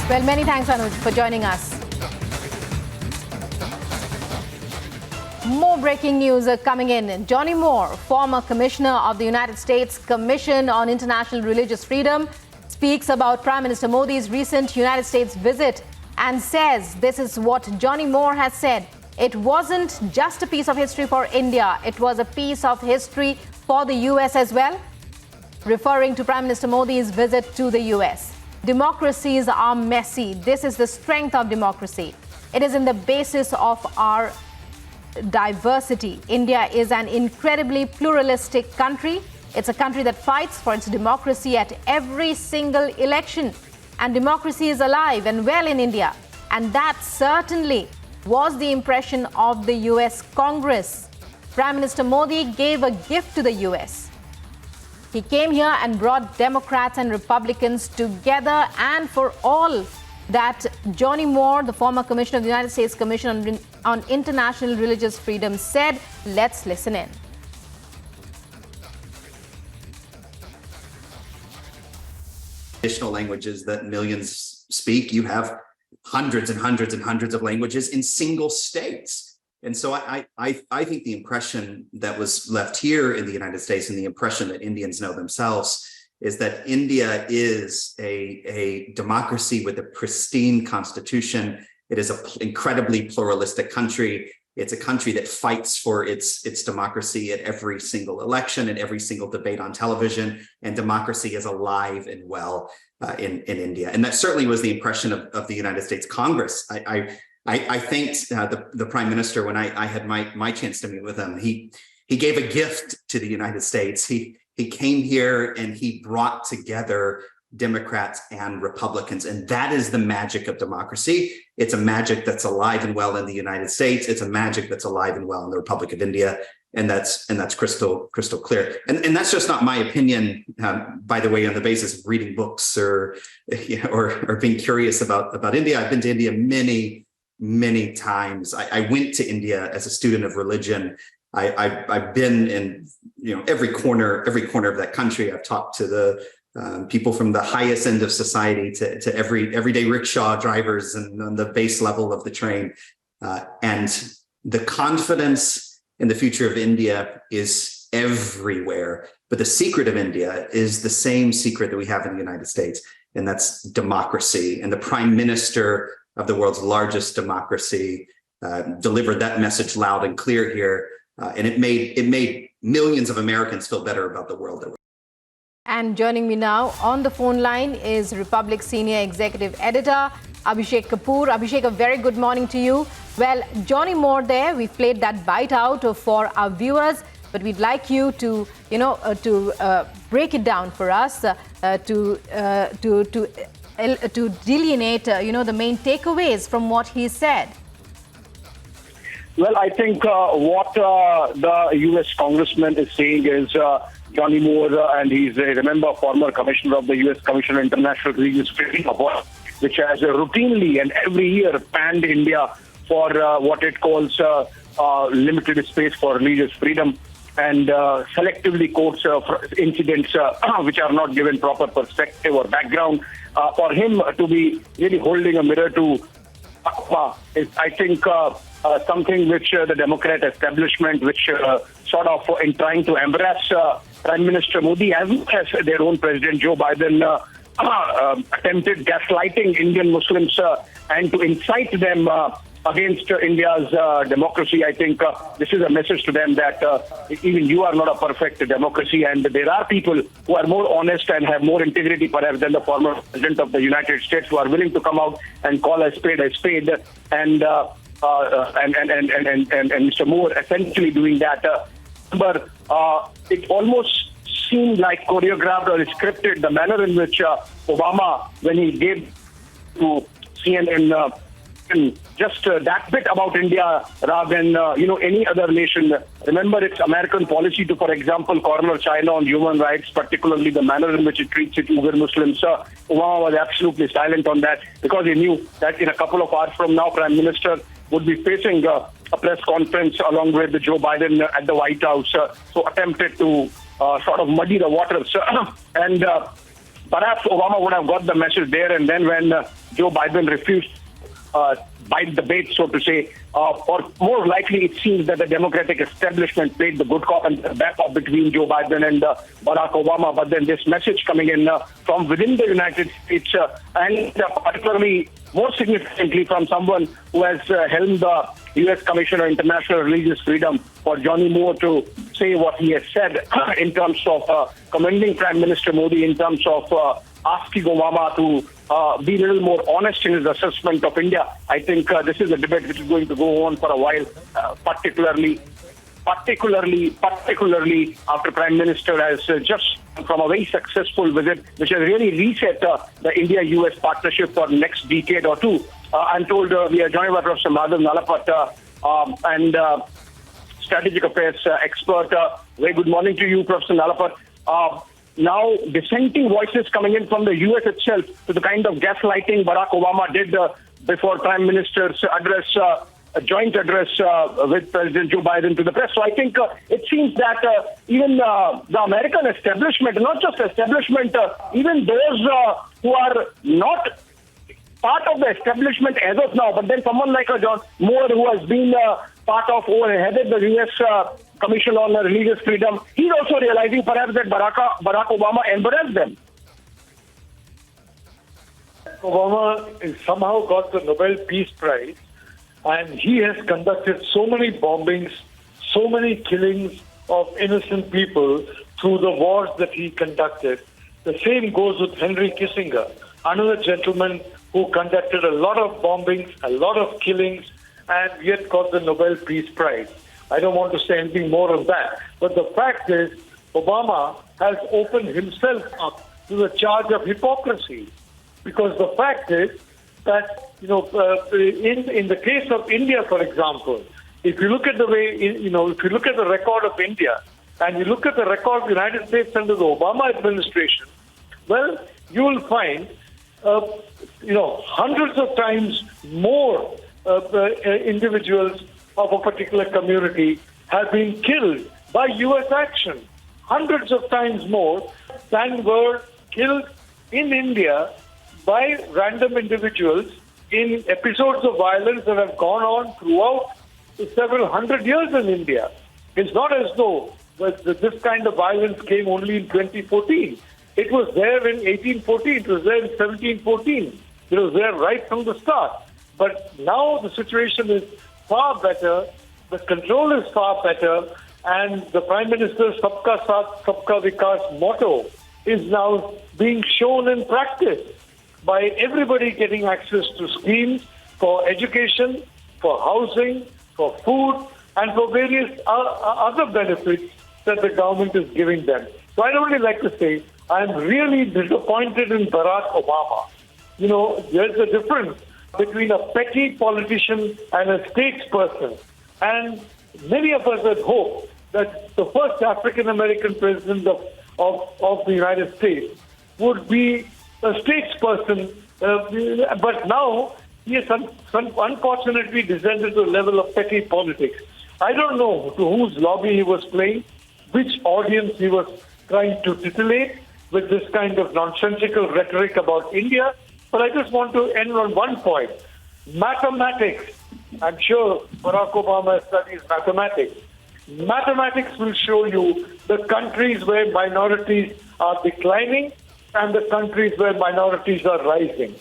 Well, many thanks, Anuj, for joining us. More breaking news are coming in. Johnny Moore, former commissioner of the United States Commission on International Religious Freedom, speaks about Prime Minister Modi's recent United States visit and says this is what Johnny Moore has said. It wasn't just a piece of history for India, it was a piece of history for the US as well, referring to Prime Minister Modi's visit to the US. Democracies are messy. This is the strength of democracy. It is in the basis of our diversity. India is an incredibly pluralistic country. It's a country that fights for its democracy at every single election. And democracy is alive and well in India. And that certainly was the impression of the US Congress. Prime Minister Modi gave a gift to the US. He came here and brought Democrats and Republicans together, and for all that Johnny Moore, the former commissioner of the United States Commission on International Religious Freedom, said. Let's listen in. Additional languages that millions speak. You have hundreds and hundreds and hundreds of languages in single states. And so I think the impression that was left here in the United States, and the impression that Indians know themselves, is that India is a democracy with a pristine constitution. It is an incredibly pluralistic country. It's a country that fights for its democracy at every single election and every single debate on television. And democracy is alive and well in India. And that certainly was the impression of the United States Congress. I thanked the Prime Minister when I had my chance to meet with him. He gave a gift to the United States. He came here and he brought together Democrats and Republicans, and that is the magic of democracy. It's a magic that's alive and well in the United States. It's a magic that's alive and well in the Republic of India, and that's crystal clear. And that's just not my opinion, by the way, on the basis of reading books or being curious about India. I've been to India many times. I went to India as a student of religion. I've been in every corner of that country. I've talked to the people from the highest end of society to everyday rickshaw drivers and on the base level of the train. And the confidence in the future of India is everywhere. But the secret of India is the same secret that we have in the United States, and that's democracy. And the Prime Minister of the world's largest democracy delivered that message loud and clear here. And it made millions of Americans feel better about the world. And joining me now on the phone line is Republic Senior Executive Editor Abhishek Kapoor. Abhishek, a very good morning to you. Well, Johnny Moore there, we've played that bite out for our viewers, but we'd like you to, break it down for us, to delineate, the main takeaways from what he said. Well, I think what the U.S. congressman is saying is Johnny Moore, and he's remember, former commissioner of the U.S. Commission on International Religious Freedom, which has routinely and every year panned India for what it calls limited space for religious freedom, and selectively quotes incidents which are not given proper perspective or background. For him to be really holding a mirror to is, I think, something which the Democrat establishment, which sort of in trying to embrace Prime Minister Modi as well as their own President Joe Biden, attempted gaslighting Indian Muslims and to incite them against India's democracy. I think this is a message to them that even you are not a perfect democracy, and there are people who are more honest and have more integrity perhaps than the former President of the United States, who are willing to come out and call a spade, and Mr. Moore essentially doing that. But it almost seemed like choreographed or scripted, the manner in which Obama, when he gave to CNN just that bit about India rather than any other nation. Remember, it's American policy to, for example, corner China on human rights, particularly the manner in which it treats its Uyghur Muslims. Obama was absolutely silent on that because he knew that in a couple of hours from now, Prime Minister would be facing a press conference along with Joe Biden at the White House. So attempted to sort of muddy the waters. And perhaps Obama would have got the message there and then when Joe Biden refused bite the bait, so to say, or more likely it seems that the Democratic establishment played the good cop and the bad cop between Joe Biden and Barack Obama. But then this message coming in from within the United States and particularly more significantly from someone who has helmed the U.S. Commission on International Religious Freedom, for Johnny Moore to say what he has said in terms of commending Prime Minister Modi, in terms of asking Obama to be a little more honest in his assessment of India. I think this is a debate which is going to go on for a while, particularly after Prime Minister has just from a very successful visit, which has really reset the India-US partnership for next decade or two. I'm told we are joined by Professor Madhav Nalapat and strategic affairs expert. Very good morning to you, Professor Nalapat. Now, dissenting voices coming in from the U.S. itself to the kind of gaslighting Barack Obama did before Prime Minister's address, a joint address with President Joe Biden to the press. So I think it seems that even the American establishment, not just establishment, even those who are not part of the establishment as of now, but then someone like John Moore, who has been part of or headed the U.S. Commission on Religious Freedom, he's also realizing perhaps that Barack Obama embarrassed them. Obama has somehow got the Nobel Peace Prize, and he has conducted so many bombings, so many killings of innocent people through the wars that he conducted. The same goes with Henry Kissinger, another gentleman who conducted a lot of bombings, a lot of killings, and yet got the Nobel Peace Prize. I don't want to say anything more on that. But the fact is, Obama has opened himself up to the charge of hypocrisy. Because the fact is that, in the case of India, for example, if you look at the way, if you look at the record of India, and you look at the record of the United States under the Obama administration, well, you will find, hundreds of times more individuals of a particular community have been killed by U.S. action. Hundreds of times more than were killed in India by random individuals in episodes of violence that have gone on throughout several hundred years in India. It's not as though this kind of violence came only in 2014. It was there in 1814. It was there in 1714. It was there right from the start. But now the situation is far better, the control is far better, and the Prime Minister's Sabka Saath, Sabka Vikas motto is now being shown in practice by everybody getting access to schemes for education, for housing, for food, and for various other benefits that the government is giving them. So I'd only like to say I'm really disappointed in Barack Obama. There's a difference between a petty politician and a statesperson. And many of us had hoped that the first African-American president of the United States would be a statesperson, but now he has unfortunately descended to the level of petty politics. I don't know to whose lobby he was playing, which audience he was trying to titillate with this kind of nonsensical rhetoric about India. But I just want to end on one point. Mathematics. I'm sure Barack Obama studies mathematics. Mathematics will show you the countries where minorities are declining and the countries where minorities are rising.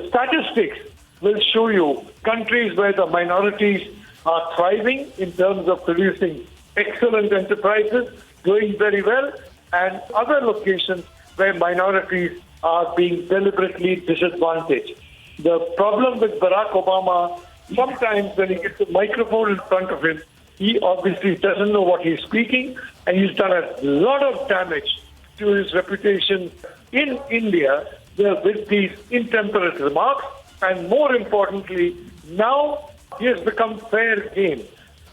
Statistics will show you countries where the minorities are thriving in terms of producing excellent enterprises, doing very well, and other locations where minorities are being deliberately disadvantaged. The problem with Barack Obama, sometimes when he gets a microphone in front of him, he obviously doesn't know what he's speaking, and he's done a lot of damage to his reputation in India with these intemperate remarks, and more importantly, now he has become fair game.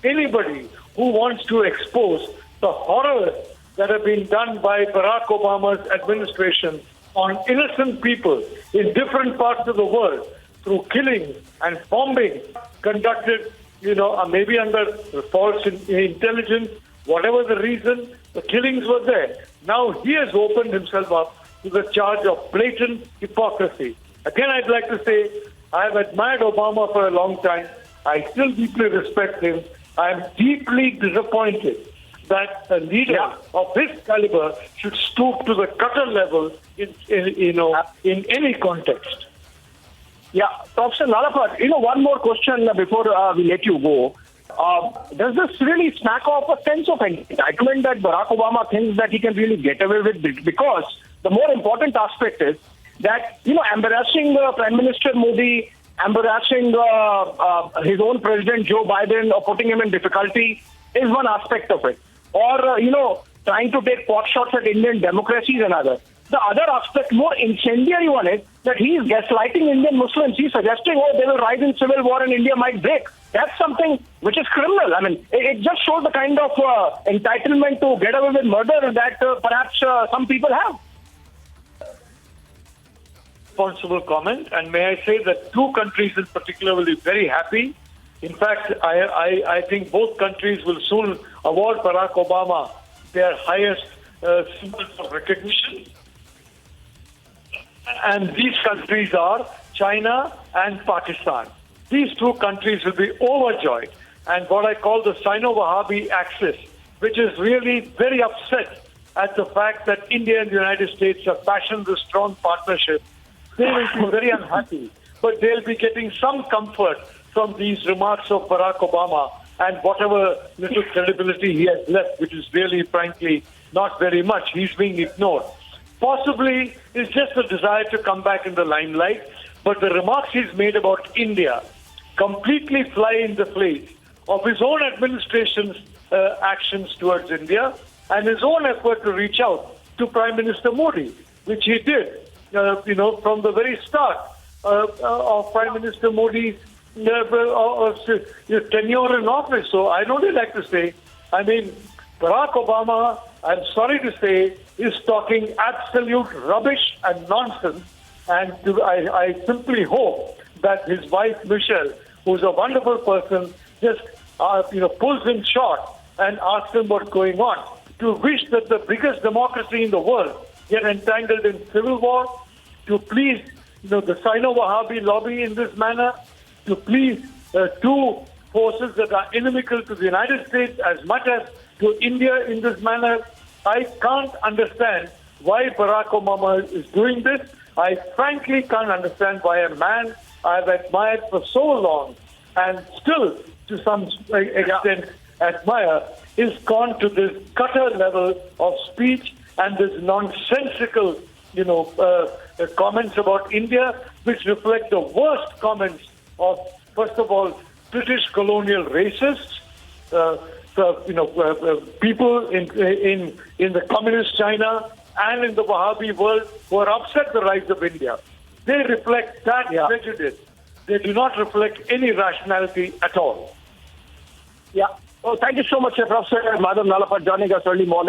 Anybody who wants to expose the horrors that have been done by Barack Obama's administration on innocent people in different parts of the world through killing and bombing conducted, maybe under false intelligence, whatever the reason, The killings were there. Now he has opened himself up to the charge of blatant hypocrisy. Again, I'd like to say, I've admired Obama for a long time. I still deeply respect him. I'm deeply disappointed that a leader of his caliber should stoop to the gutter level in any context. Yeah, Professor Nalapad, one more question before we let you go. Does this really smack of a sense of entitlement that Barack Obama thinks that he can really get away with? Because the more important aspect is that, embarrassing Prime Minister Modi, embarrassing his own President Joe Biden, or putting him in difficulty is one aspect of it. Or, trying to take pot shots at Indian democracy is another. The other aspect, more incendiary one, is that he is gaslighting Indian Muslims. He's suggesting, they will rise in civil war and India might break. That's something which is criminal. I mean, it just shows the kind of entitlement to get away with murder that perhaps some people have. Responsible comment, and may I say that two countries in particular will be very happy. In fact, I think both countries will soon award Barack Obama their highest symbols of recognition. And these countries are China and Pakistan. These two countries will be overjoyed. And what I call the Sino-Wahhabi axis, which is really very upset at the fact that India and the United States have fashioned this strong partnership, they will be very unhappy. But they'll be getting some comfort from these remarks of Barack Obama and whatever little credibility he has left, which is really, frankly, not very much. He's being ignored. Possibly it's just a desire to come back in the limelight, but the remarks he's made about India completely fly in the face of his own administration's actions towards India and his own effort to reach out to Prime Minister Modi, which he did, from the very start of Prime Minister Modi's tenure in office. So I'd only like to say, Barack Obama, I'm sorry to say, is talking absolute rubbish and nonsense. And I simply hope that his wife, Michelle, who's a wonderful person, just pulls him short and asks him what's going on. To wish that the biggest democracy in the world get entangled in civil war, to please the Sino-Wahhabi lobby in this manner, to please two forces that are inimical to the United States as much as to India in this manner. I can't understand why Barack Obama is doing this. I frankly can't understand why a man I've admired for so long and still to some extent admire is gone to this gutter level of speech and this nonsensical, comments about India, which reflect the worst comments of, first of all, British colonial racists, people in the communist China and in the Wahhabi world who are upset the rise of India. They reflect that prejudice. They do not reflect any rationality at all. Yeah. Oh, thank you so much, Professor Madhav Nalapad, joining us early morning.